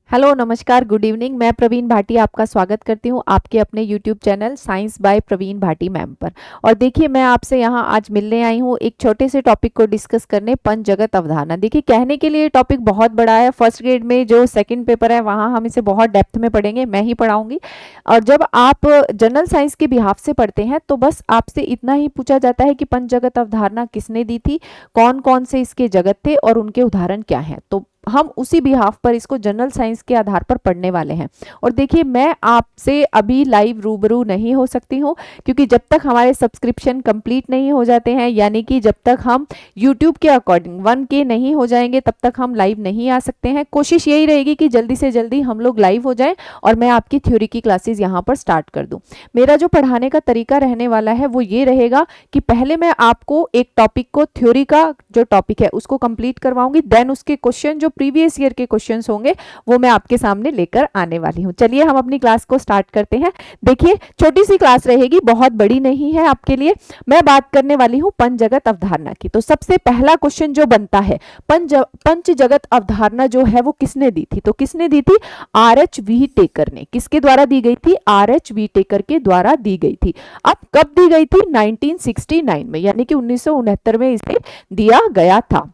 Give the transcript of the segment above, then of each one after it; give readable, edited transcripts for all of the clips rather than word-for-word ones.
Hello नमस्कार good evening. मैं प्रवीण भाटी आपका स्वागत करती हूँ आपके अपने YouTube channel science by Praveen Bhati ma'am पर। और देखिए मैं आपसे यहाँ आज मिलने आई हूँ एक छोटे से टॉपिक को डिस्कस करने, पंचजगत अवधारणा। देखिए कहने के लिए टॉपिक बहुत बड़ा है, फर्स्ट ग्रेड में जो सेकंड पेपर है वहाँ हम इसे बहुत डेप्थ में पढ़ेंगे, मैं ही पढ़ाऊंगी। और जब आप जनरल साइंस के बिहाफ से पढ़ते हैं तो बस आपसे इतना ही पूछा जाता है कि पंचजगत अवधारणा किसने दी थी, कौन कौन से इसके जगत थे और उनके उदाहरण क्या हैं। तो हम उसी बिहाफ पर इसको जनरल साइंस के आधार पर पढ़ने वाले हैं। और देखिए मैं आपसे अभी लाइव रूबरू नहीं हो सकती हूँ, क्योंकि जब तक हमारे सब्सक्रिप्शन कंप्लीट नहीं हो जाते हैं, यानी कि जब तक हम यूट्यूब के अकॉर्डिंग 1K नहीं हो जाएंगे तब तक हम लाइव नहीं आ सकते हैं। कोशिश यही रहेगी कि जल्दी से जल्दी हम लोग लाइव हो जाएं और मैं आपकी थ्योरी की क्लासेस यहाँ पर स्टार्ट कर दूँ। मेरा जो पढ़ाने का तरीका रहने वाला है वो ये रहेगा कि पहले मैं आपको एक टॉपिक को, थ्योरी का जो टॉपिक है उसको कंप्लीट करवाऊंगी, देन उसके क्वेश्चन जो प्रीवियस ईयर के क्वेश्चंस होंगे वो मैं आपके सामने लेकर आने वाली हूं। चलिए हम अपनी क्लास को स्टार्ट करते हैं। देखिए छोटी सी क्लास रहेगी, बहुत बड़ी नहीं है आपके लिए। मैं बात करने वाली हूं पंचजगत अवधारणा की। तो सबसे पहला क्वेश्चन जो बनता है, पंचजगत अवधारणा जो है वो किसने दी थी? तो किसने दी थी? आर.एच. व्हीटेकर ने। किसके द्वारा दी गई थी? आर.एच. व्हीटेकर के द्वारा दी गई थी। अब कब दी गई थी? 1969 में, यानी कि 1969 में इसे दिया गया था।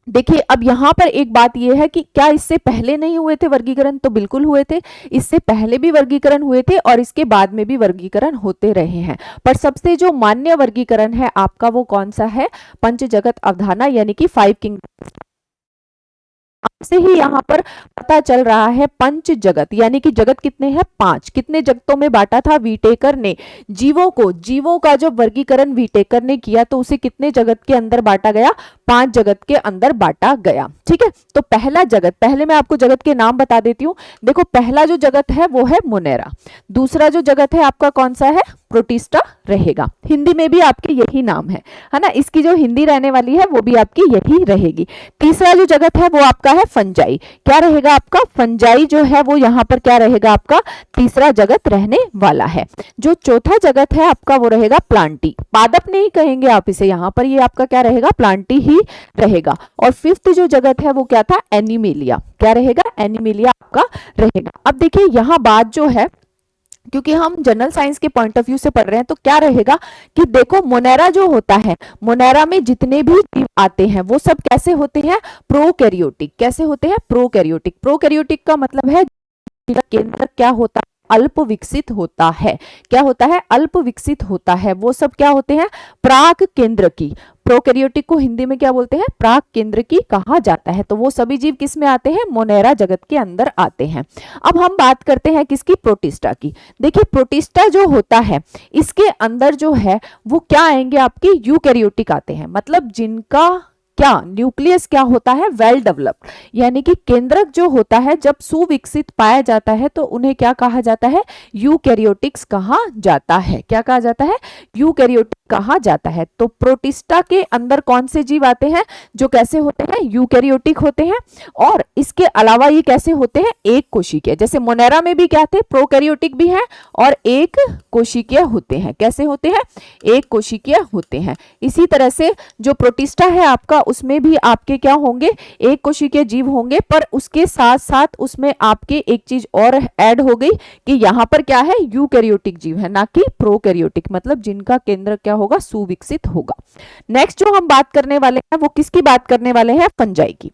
देखिए अब यहां पर एक बात यह है कि क्या इससे पहले नहीं हुए थे वर्गीकरण? तो बिल्कुल हुए थे। इससे पहले भी वर्गीकरण हुए थे और इसके बाद में भी वर्गीकरण होते रहे हैं। पर सबसे जो मान्य वर्गीकरण है आपका वो कौन सा है? पंचजगत अवधारणा, यानी कि 5 किंगडम से ही यहाँ पर पता चल रहा है। पंच जगत यानी कि जगत कितने हैं? 5। कितने जगतों में बांटा था व्हीटेकर ने जीवों को? जीवों का जो वर्गीकरण व्हीटेकर ने किया तो उसे कितने जगत के अंदर बांटा गया? 5 जगत के अंदर बांटा गया। ठीक है, तो पहला जगत, पहले मैं आपको जगत के नाम बता देती हूँ। देखो पहला जो जगत है वो है मोनेरा। दूसरा जो जगत है आपका कौन सा है? प्रोटिस्टा रहेगा। हिंदी में भी आपके यही नाम है ना? इसकी जो हिंदी रहने वाली है वो भी आपकी यही रहेगी। तीसरा जो जगत है वो आपका है फंजाई। क्या रहेगा आपका? फंजाई जो है वो यहाँ पर क्या रहेगा आपका? तीसरा जगत रहने वाला है। जो चौथा जगत है आपका वो रहेगा प्लांटी। पादप नहीं कहेंगे आप इसे, यहाँ पर ये आपका क्या रहेगा? प्लांटी ही रहेगा। और फिफ्थ जो जगत है वो क्या था? एनिमेलिया। क्या रहेगा? एनिमेलिया आपका रहेगा। अब देखिए यहाँ बात जो है, क्योंकि हम जनरल साइंस के पॉइंट ऑफ व्यू से पढ़ रहे हैं, तो क्या रहेगा कि देखो मोनेरा जो होता है, मोनेरा में जितने भी जीव आते हैं वो सब कैसे होते हैं? प्रोकैरियोटिक। कैसे होते हैं? प्रोकैरियोटिक। प्रोकैरियोटिक का मतलब है केंद्र क्या होता है? अल्प विकसित होता है। क्या होता है? अल्प विकसित होता है। वो सब क्या होते हैं? प्राक केंद्र की। प्रोकैरियोटिक को हिंदी में क्या बोलते हैं? प्राक केंद्र की कहा जाता है। तो वो सभी जीव किस में आते हैं? मोनेरा जगत के अंदर आते हैं। अब हम बात करते हैं किसकी? प्रोटिस्टा की। देखिए प्रोटिस्टा जो होता है इसके अंदर जो है वो क्या आएंगे? आपके यूकैरियोटिक आते हैं। मतलब जिनका क्या न्यूक्लियस क्या होता है? वेल डेवलप्ड, यानी कि केंद्रक जो होता है जब सुविकसित पाया जाता है तो उन्हें क्या कहा जाता है? यूकैरियोटिक्स कहा जाता है। क्या कहा जाता है? यूकैरियोटिक कहा जाता है। तो प्रोटिस्टा के अंदर कौन से जीव आते हैं जो कैसे होते हैं? यूकैरियोटिक होते हैं। और इसके अलावा ये कैसे होते हैं? एक कोशिकीय। जैसे मोनेरा में भी क्या थे? प्रोकैरियोटिक भी है और एक कोशिकीय होते हैं। कैसे होते हैं? एक कोशिकीय होते हैं। इसी तरह से जो प्रोटिस्टा है आपका उसमें भी आपके क्या होंगे? एक कोशिकीय जीव होंगे। पर उसके साथ साथ उसमें आपके एक चीज और ऐड हो गई कि यहां पर क्या है? यूकैरियोटिक जीव है, ना कि प्रोकैरियोटिक, मतलब जिनका केंद्र क्या होगा? सुविकसित होगा। नेक्स्ट जो हम बात करने वाले हैं वो किसकी बात करने वाले हैं? फंजाई की।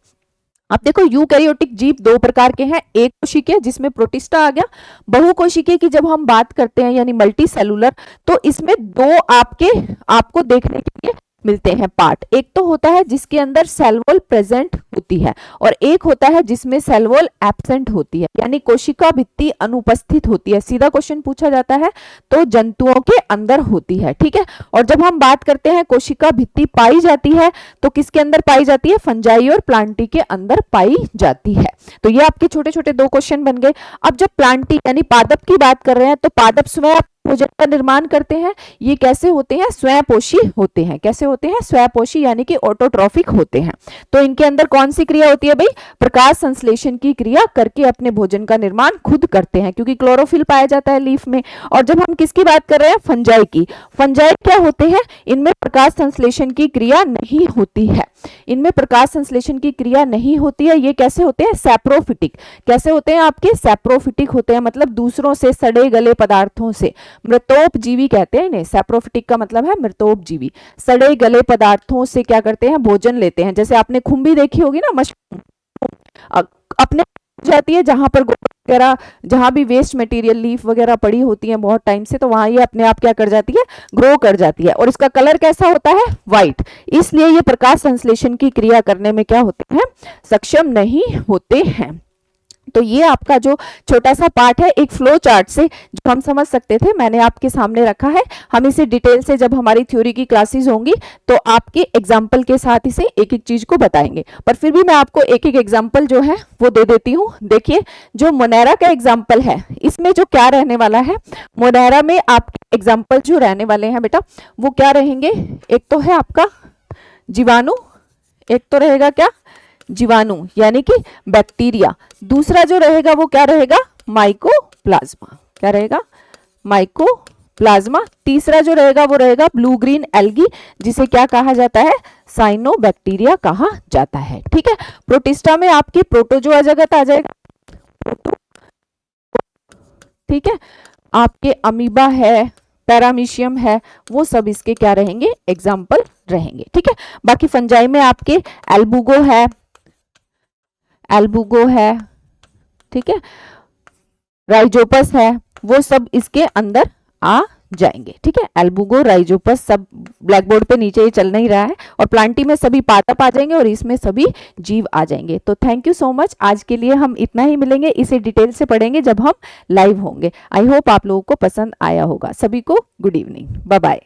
अब देखो यूकैरियोटिक जीव दो प्रकार के हैं। एक कोशिकीय जिसमें प्रोटिस्टा आ गया। बहुकोशिकीय की जब हम बात करते हैं यानी मल्टी सेलुलर, तो इसमें दो आपको देखने के लिए मिलते हैं पार्ट। एक तो होता है जिसके अंदर सेल वॉल प्रेजेंट होती है और एक होता है जिसमें सेल वॉल एब्सेंट होती है, यानी कोशिका भित्ति अनुपस्थित होती है। सीधा क्वेश्चन पूछा जाता है तो जंतुओं के अंदर होती है। ठीक है, और जब हम बात करते हैं कोशिका भित्ति पाई जाती है तो किसके अंदर पाई जाती है? फंजाई और प्लांटी के अंदर पाई जाती है। तो ये आपके छोटे छोटे दो क्वेश्चन बन गए। अब जब प्लांटी यानी पादप की बात कर रहे हैं तो पादप स्वयं भोजन का निर्माण करते हैं, ये कैसे होते हैं, स्वयंपोषी होते हैं। कैसे होते हैं, स्वयंपोषी यानी कि ऑटोट्रॉफिक होते हैं। तो इनके अंदर कौन सी क्रिया होती है भाई, प्रकाश संश्लेषण की क्रिया करके अपने भोजन का निर्माण खुद करते हैं, क्योंकि क्लोरोफिल पाया जाता है लीफ में। और जब हम किसकी बात कर रहे हैं, फंजाई की, फंजाई क्या होते हैं, इनमें प्रकाश संश्लेषण की क्रिया नहीं होती है, इनमें प्रकाश संश्लेषण की क्रिया नहीं होती है। ये कैसे होते हैं, सैप्रोफिटिक। कैसे होते हैं आपके, सैप्रोफिटिक होते हैं, मतलब दूसरों से सड़े गले पदार्थों से, मृतोपजीवी कहते हैं इन्हें। सैप्रोफिटिक का मतलब है मृतोपजीवी, सड़े गले पदार्थों से क्या करते हैं, भोजन लेते हैं। जैसे आपने खुम्बी देखी होगी ना, मशरूम अपने जाती है जहां पर वगैरह, जहां भी वेस्ट मटेरियल लीफ वगैरह पड़ी होती है बहुत टाइम से, तो वहां ये अपने आप क्या कर जाती है, ग्रो कर जाती है। और इसका कलर कैसा होता है, व्हाइट। इसलिए ये प्रकाश संश्लेषण की क्रिया करने में क्या होते हैं, सक्षम नहीं होते हैं। तो ये आपका जो छोटा सा पार्ट है, एक फ्लो चार्ट से जो हम समझ सकते थे, मैंने आपके सामने रखा है। हम इसे डिटेल से जब हमारी थ्योरी की क्लासेस होंगी तो आपके एग्जाम्पल के साथ इसे एक एक चीज को बताएंगे, पर फिर भी मैं आपको एक एक एग्जाम्पल जो है वो दे देती हूँ। देखिए, जो मोनेरा का एग्जाम्पल है, इसमें जो क्या रहने वाला है, मोनेरा में आपके एग्जाम्पल जो रहने वाले हैं बेटा, वो क्या रहेंगे, एक तो है आपका जीवाणु, एक तो रहेगा क्या, जीवाणु यानी कि बैक्टीरिया, दूसरा जो रहेगा वो क्या रहेगा, माइकोप्लाज्मा। क्या रहेगा, माइकोप्लाज्मा। तीसरा जो रहेगा वो रहेगा ब्लू ग्रीन एल्गी, जिसे क्या कहा जाता है, साइनोबैक्टीरिया कहा जाता है। ठीक है, प्रोटिस्टा में आपकी प्रोटोजोआ जगत आ जाएगा, ठीक है, आपके अमीबा है, पैरामीशियम है, वो सब इसके क्या रहेंगे, एग्जाम्पल रहेंगे। ठीक है, बाकी फंजाई में आपके एल्बुगो है, एल्बुगो है, ठीक है, राइजोपस है, वो सब इसके अंदर आ जाएंगे। ठीक है, एल्बुगो, राइजोपस सब ब्लैक बोर्ड पे नीचे ही चल नहीं रहा है, और प्लांटी में सभी पादप आ जाएंगे और इसमें सभी जीव आ जाएंगे। तो थैंक यू सो मच, आज के लिए हम इतना ही मिलेंगे, इसे डिटेल से पढ़ेंगे जब हम लाइव होंगे। आई होप आप लोगों को पसंद आया होगा। सभी को गुड इवनिंग, बाय बाय।